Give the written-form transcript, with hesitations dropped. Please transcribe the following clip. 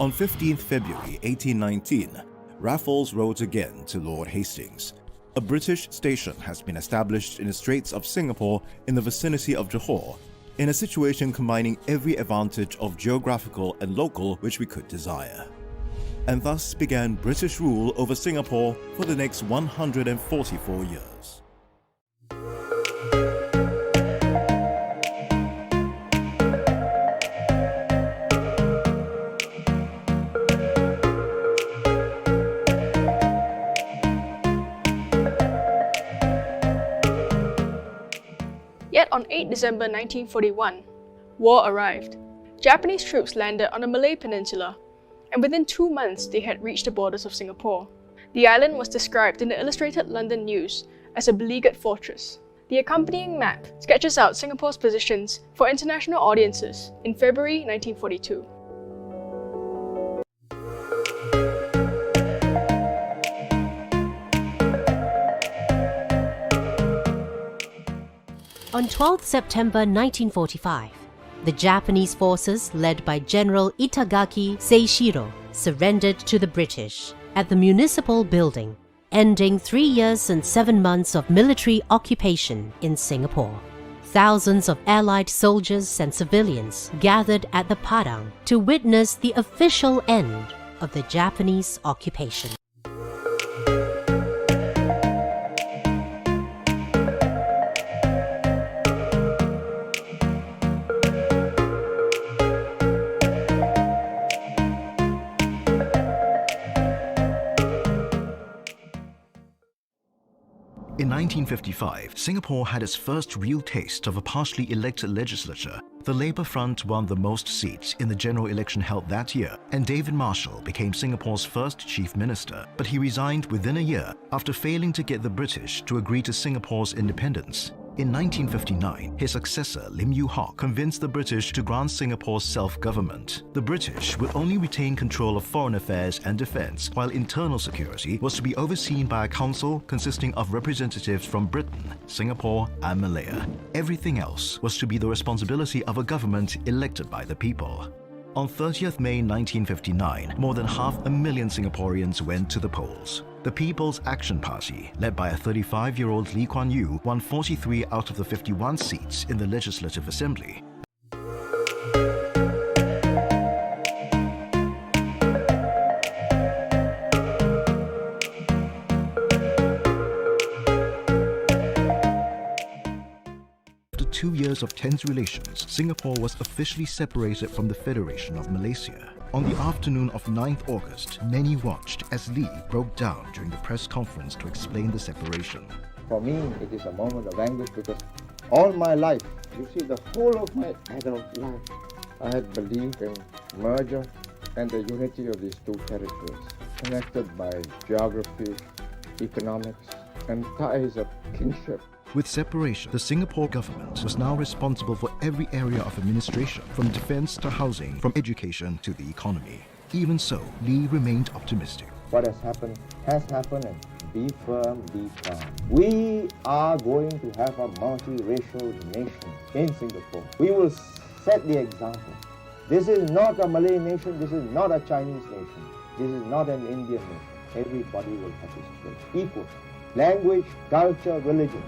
On 15th February 1819, Raffles wrote again to Lord Hastings. A British station has been established in the Straits of Singapore in the vicinity of Johor, in a situation combining every advantage of geographical and local which we could desire. And thus began British rule over Singapore for the next 144 years. Yet on 8 December 1941, war arrived. Japanese troops landed on the Malay Peninsula, and within 2 months they had reached the borders of Singapore. The island was described in the Illustrated London News as a beleaguered fortress. The accompanying map sketches out Singapore's positions for international audiences in February 1942. On 12 September 1945, the Japanese forces led by General Itagaki Seishiro surrendered to the British at the Municipal Building, ending 3 years and 7 months of military occupation in Singapore. Thousands of Allied soldiers and civilians gathered at the Padang to witness the official end of the Japanese occupation. In 1955, Singapore had its first real taste of a partially elected legislature. The Labour Front won the most seats in the general election held that year, and David Marshall became Singapore's first chief minister. But he resigned within a year after failing to get the British to agree to Singapore's independence. In 1959, his successor Lim Yew Hock convinced the British to grant Singapore self-government. The British would only retain control of foreign affairs and defence, while internal security was to be overseen by a council consisting of representatives from Britain, Singapore and Malaya. Everything else was to be the responsibility of a government elected by the people. On 30th May 1959, more than 500,000 Singaporeans went to the polls. The People's Action Party, led by a 35-year-old Lee Kuan Yew, won 43 out of the 51 seats in the Legislative Assembly. After 2 years of tense relations, Singapore was officially separated from the Federation of Malaysia. On the afternoon of 9th August, many watched as Lee broke down during the press conference to explain the separation. For me, it is a moment of anguish because all my life, you see, the whole of my adult life, I had believed in merger and the unity of these two territories, connected by geography, economics, and ties of kinship. With separation, the Singapore government was now responsible for every area of administration, from defense to housing, from education to the economy. Even so, Lee remained optimistic. What has happened, and be firm, be calm. We are going to have a multiracial nation in Singapore. We will set the example. This is not a Malay nation, this is not a Chinese nation, this is not an Indian nation. Everybody will participate equally. Language, culture, religion.